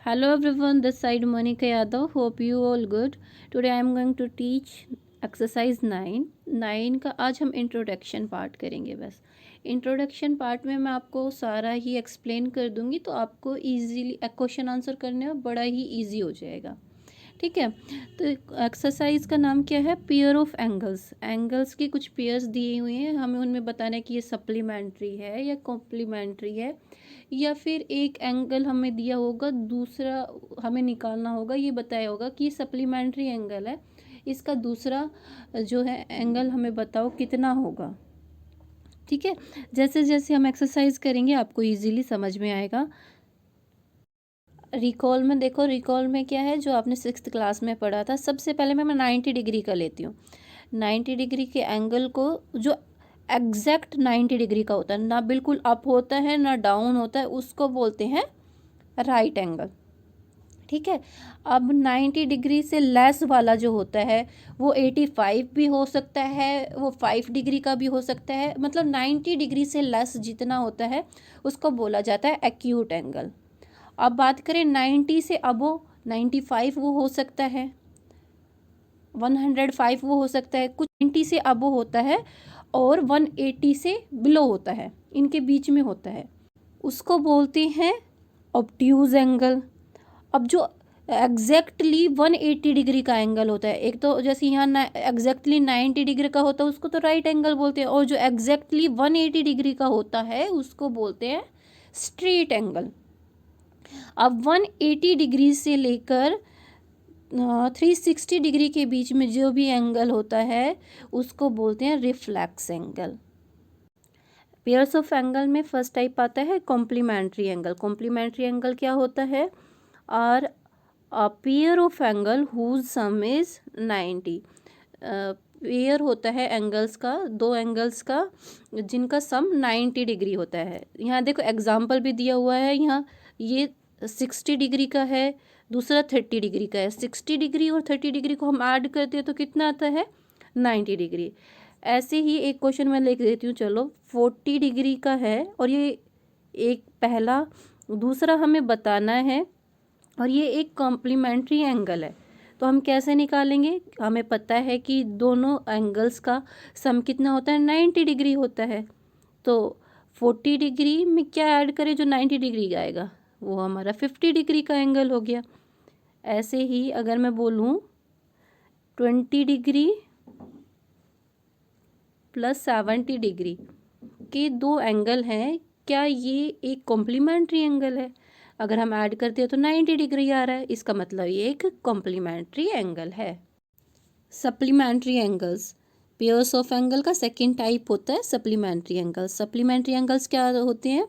Hello everyone, this side Monica Yadav. Hope you all good. Today I am going to teach exercise 9. 9 का आज हम introduction part करेंगे। बस introduction part में मैं आपको सारा ही एक्सप्लेन कर दूंगी, तो आपको इजीली क्वेश्चन आंसर करने में बड़ा ही इजी हो जाएगा। ठीक है, तो एक्सरसाइज का नाम क्या है? Pair of angles. एंगल्स की कुछ पेयर्स दिए हुए हैं, हमें उनमें बताना है कि ये सप्लीमेंट्री है या कॉम्प्लीमेंट्री है, या फिर एक एंगल हमें दिया होगा, दूसरा हमें निकालना होगा, ये बताया होगा कि सप्लीमेंट्री एंगल है, इसका दूसरा जो है एंगल हमें बताओ कितना होगा। ठीक है, जैसे जैसे हम एक्सरसाइज करेंगे आपको इजीली समझ में आएगा। रिकॉल में देखो, रिकॉल में क्या है जो आपने 6th क्लास में पढ़ा था। सबसे पहले मैं 90 डिग्री का लेती हूँ। 90 डिग्री के एंगल को जो एग्जैक्ट 90 डिग्री का होता है, ना बिल्कुल अप होता है ना डाउन होता है, उसको बोलते हैं राइट एंगल। ठीक है, अब 90 डिग्री से लेस वाला जो होता है वो 85 भी हो सकता है, वो 5 डिग्री का भी हो सकता है। मतलब 90 डिग्री से लेस जितना होता है उसको बोला जाता है एक्यूट एंगल। अब बात करें 90 से अबो, 95 वो हो सकता है, 105 वो हो सकता है, कुछ 90 से अबो होता है और 180 से बिलो होता है, इनके बीच में होता है, उसको बोलते हैं ऑब्ट्यूज एंगल। अब जो एग्जैक्टली 180 डिग्री का एंगल होता है, एक तो जैसे यहाँ एग्जैक्टली 90 डिग्री का होता है उसको तो राइट एंगल बोलते हैं, और जो एग्जैक्टली 180 डिग्री का होता है उसको बोलते हैं स्ट्रेट एंगल। अब 180 डिग्री से लेकर 360 डिग्री के बीच में जो भी एंगल होता है उसको बोलते हैं reflex angle. Pairs of angle में फर्स्ट टाइप आता है कॉम्प्लीमेंट्री एंगल। कॉम्प्लीमेंट्री एंगल क्या होता है? और a pair of angle whose sum is 90। Pair होता है एंगल्स का, दो एंगल्स का जिनका सम 90 डिग्री होता है। यहाँ देखो एग्जाम्पल भी दिया हुआ है, यहाँ ये 60 डिग्री का है, दूसरा 30 डिग्री का है। 60 डिग्री और 30 डिग्री को हम ऐड करते हैं तो कितना आता है? 90 डिग्री। ऐसे ही एक क्वेश्चन मैं लिख देती हूँ, चलो 40 डिग्री का है और ये एक पहला, दूसरा हमें बताना है, और ये एक कॉम्प्लीमेंट्री एंगल है। तो हम कैसे निकालेंगे? हमें पता है कि दोनों एंगल्स का सम कितना होता है? 90 डिग्री होता है। तो 40 डिग्री में क्या ऐड करें जो 90 डिग्री का आएगा? वो हमारा 50 डिग्री का एंगल हो गया। ऐसे ही अगर मैं बोलूँ 20 डिग्री प्लस 70 डिग्री के दो एंगल हैं, क्या ये एक कॉम्प्लीमेंट्री एंगल है? अगर हम ऐड करते हैं तो 90 डिग्री आ रहा है, इसका मतलब ये एक कॉम्प्लीमेंट्री एंगल है। Supplementary angles, pairs of angle का सेकंड टाइप होता है सप्लीमेंट्री एंगल्स। सप्लीमेंट्री एंगल्स क्या होते हैं?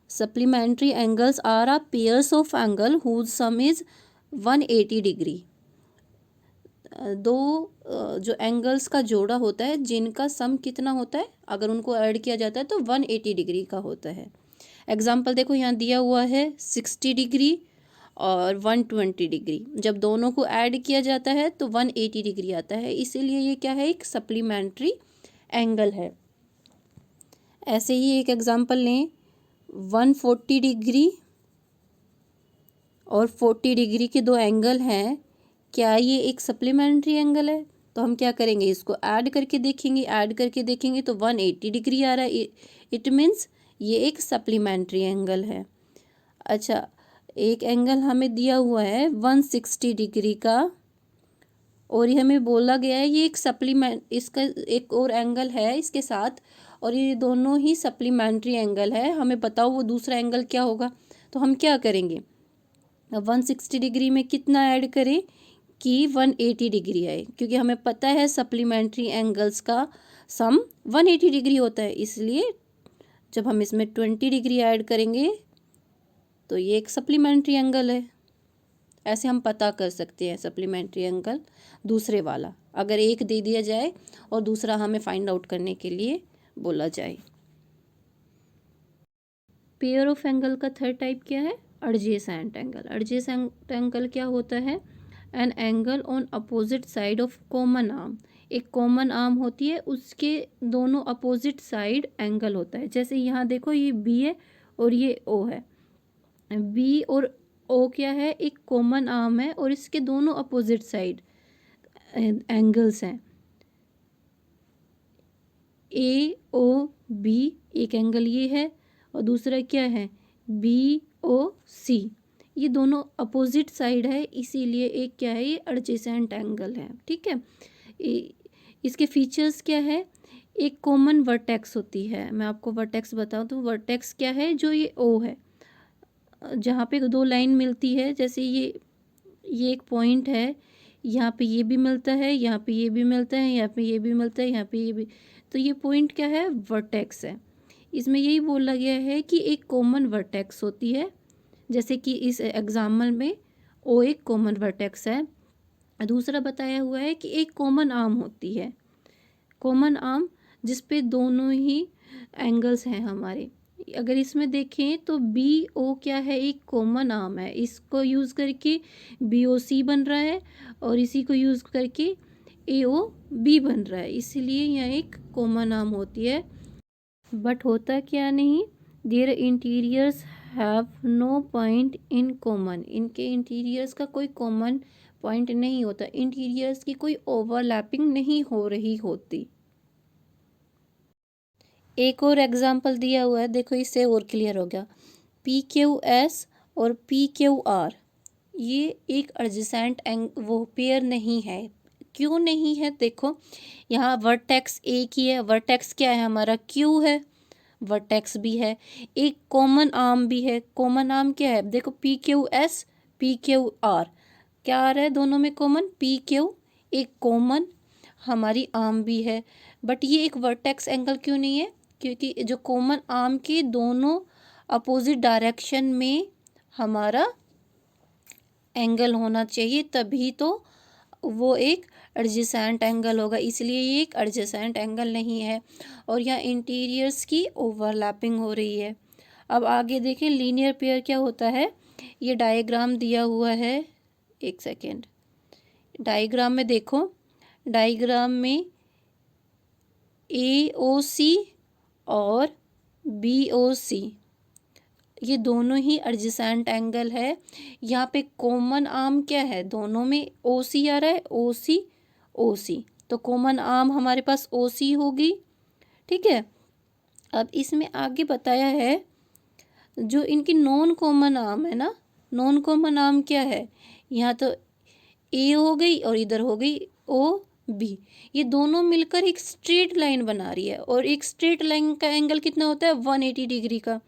Supplementary angles are a pairs of angle whose sum is 180 degree. दो जो एंगल्स का जोड़ा होता है जिनका सम कितना होता है, अगर उनको ऐड किया जाता है तो 180 डिग्री का होता है। एग्जाम्पल देखो यहाँ दिया हुआ है 60 डिग्री और 120 डिग्री, जब दोनों को ऐड किया जाता है तो 180 डिग्री आता है, इसीलिए ये क्या है? एक सप्लीमेंट्री एंगल है। ऐसे ही एक एग्जाम्पल लें, 140 डिग्री और 40 डिग्री के दो एंगल हैं, क्या ये एक सप्लीमेंट्री एंगल है? तो हम क्या करेंगे? इसको ऐड करके देखेंगे, ऐड करके देखेंगे तो 180 डिग्री आ रहा है, इट मीन्स ये एक सप्लीमेंट्री एंगल है। अच्छा, एक एंगल हमें दिया हुआ है 160 डिग्री का, और ये हमें बोला गया है ये एक सप्लीमेंट, इसका एक और एंगल है इसके साथ, और ये दोनों ही सप्लीमेंट्री एंगल है। हमें बताओ वो दूसरा एंगल क्या होगा? तो हम क्या करेंगे? 160 डिग्री में कितना ऐड करें कि 180 डिग्री आए, क्योंकि हमें पता है सप्लीमेंट्री एंगल्स का सम 180 डिग्री होता है, इसलिए जब हम इसमें 20 डिग्री ऐड करेंगे तो ये एक सप्लीमेंट्री एंगल है। ऐसे हम पता कर सकते हैं सप्लीमेंट्री एंगल दूसरे वाला, अगर एक दे दिया जाए और दूसरा हमें फाइंड आउट करने के लिए बोला जाए। पेयर ऑफ एंगल का थर्ड टाइप क्या है? Adjacent angle. एडजेसेंट एंगल क्या होता है? An angle on opposite side of common arm. एक कॉमन आर्म होती है, उसके दोनों अपोजिट साइड एंगल होता है। जैसे यहाँ देखो ये बी है और ये ओ है, बी और ओ क्या है, एक कॉमन आर्म है और इसके दोनों अपोजिट साइड एंगल्स हैं। ए ओ बी एक एंगल ये है और दूसरा क्या है बी ओ सी, ये दोनों अपोजिट साइड है, इसीलिए एक क्या है ये एडजेसेंट एंगल है। ठीक है, इसके फीचर्स क्या है, एक कॉमन वर्टेक्स होती है। मैं आपको वर्टेक्स बताऊं तो वर्टेक्स क्या है, जो ये ओ है जहाँ पे दो लाइन मिलती है, जैसे ये एक पॉइंट है, यहाँ पे ये भी मिलता है, यहाँ पे ये भी मिलता है, यहाँ पे ये भी मिलता है, यहाँ पे ये भी, तो ये पॉइंट क्या है वर्टेक्स है। इसमें यही बोला गया है कि एक कॉमन वर्टेक्स होती है, जैसे कि इस एग्जाम्पल में ओ एक कॉमन वर्टेक्स है। दूसरा बताया हुआ है कि एक कॉमन आर्म होती है, कॉमन आर्म जिस पे दोनों ही एंगल्स हैं हमारे। अगर इसमें देखें तो बी ओ क्या है, एक कॉमन आर्म है, इसको यूज़ करके बी ओ सी बन रहा है और इसी को यूज़ करके ए ओ बी बन रहा है, इसीलिए यह एक कॉमन आर्म होती है। बट होता क्या नहीं, their interiors have no point in common, इनके इंटीरियर्स का कोई कॉमन पॉइंट नहीं होता, इंटीरियर्स की कोई ओवरलैपिंग नहीं हो रही होती। एक और एग्जांपल दिया हुआ है, देखो इससे और क्लियर हो गया। पी क्यू एस और पी क्यू आर ये एक एडजेसेंट वो पेयर नहीं है। क्यों नहीं है, देखो यहाँ वर्टेक्स एक ही है, वर्टेक्स क्या है हमारा क्यू है, वर्टेक्स भी है, एक कॉमन आर्म भी है। कॉमन आर्म क्या है, देखो P Q S P Q R क्या आ रहा है दोनों में कॉमन, पी क्यू एक कॉमन हमारी आर्म भी है। बट ये एक वर्टेक्स एंगल क्यों नहीं है, क्योंकि जो कॉमन आर्म के दोनों अपोजिट डायरेक्शन में हमारा एंगल होना चाहिए, तभी तो वो एक एडजेसेंट एंगल होगा, इसलिए ये एक एडजेसेंट एंगल नहीं है। और यहाँ इंटीरियर्स की ओवरलैपिंग हो रही है। अब आगे देखें लीनियर पेयर क्या होता है, ये डायग्राम दिया हुआ है, एक सेकेंड, डायग्राम में देखो, डायग्राम में ए ओ सी और बी ओ सी ये दोनों ही एडजेसेंट एंगल है। यहाँ पे कॉमन आर्म क्या है, दोनों में ओ सी आ रहा है, ओ सी ओ सी, तो कॉमन आर्म हमारे पास ओ सी होगी। ठीक है, अब इसमें आगे बताया है जो इनकी नॉन कॉमन आर्म है ना, नॉन कॉमन आर्म क्या है, यहाँ तो ए हो गई और इधर हो गई ओ बी, ये दोनों मिलकर एक स्ट्रेट लाइन बना रही है और एक स्ट्रेट लाइन का एंगल कितना होता है 180 डिग्री का।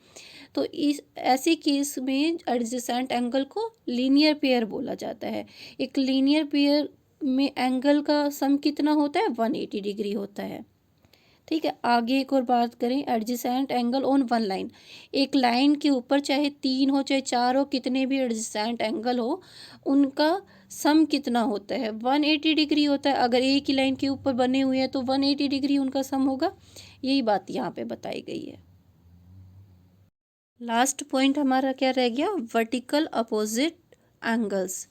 तो इस ऐसे केस में एडजेसेंट एंगल को लीनियर पेयर बोला जाता है। एक लीनियर पेयर में एंगल का सम कितना होता है 180 डिग्री होता है। ठीक है, आगे एक और बात करें, adjacent angle on one line, एक लाइन के ऊपर चाहे 3 हो चाहे 4 हो, कितने भी एडजेसेंट एंगल हो उनका सम कितना होता है 180 डिग्री होता है। अगर एक ही लाइन के ऊपर बने हुए हैं तो 180 डिग्री उनका सम होगा, यही बात यहाँ पे बताई गई है। लास्ट पॉइंट हमारा क्या रह गया, वर्टिकल अपोजिट एंगल्स।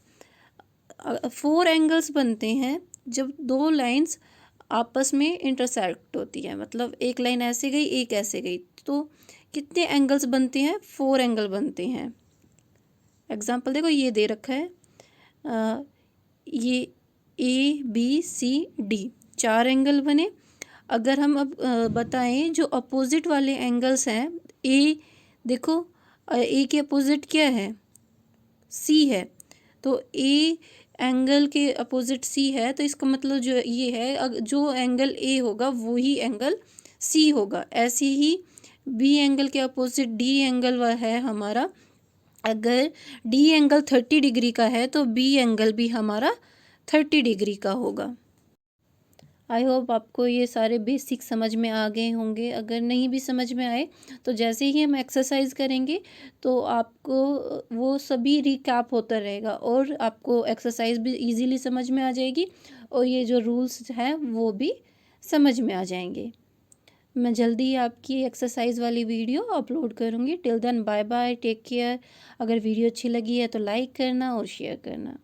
4 एंगल्स बनते हैं जब दो लाइंस आपस में इंटरसेक्ट होती है, मतलब एक लाइन ऐसे गई एक ऐसे गई, तो कितने एंगल्स बनते हैं, 4 एंगल बनते हैं। एग्जांपल देखो ये दे रखा है, ये A B C D 4 angle बने। अगर हम अब बताएं जो अपोजिट वाले एंगल्स हैं, ए देखो ए के अपोजिट क्या है, सी है, तो ए एंगल के अपोजिट सी है, तो इसका मतलब जो ये है जो एंगल ए होगा वही एंगल सी होगा। ऐसे ही बी एंगल के अपोजिट डी एंगल है हमारा, अगर डी एंगल 30 डिग्री का है तो बी एंगल भी हमारा 30 डिग्री का होगा। आई होप आपको ये सारे बेसिक समझ में आ गए होंगे। अगर नहीं भी समझ में आए तो जैसे ही हम एक्सरसाइज करेंगे तो आपको वो सभी रिकैप होता रहेगा और आपको एक्सरसाइज भी इजीली समझ में आ जाएगी और ये जो रूल्स हैं वो भी समझ में आ जाएंगे। मैं जल्दी ही आपकी एक्सरसाइज वाली वीडियो अपलोड करूँगी। Till then bye bye, take care. अगर वीडियो अच्छी लगी है तो लाइक करना और शेयर करना।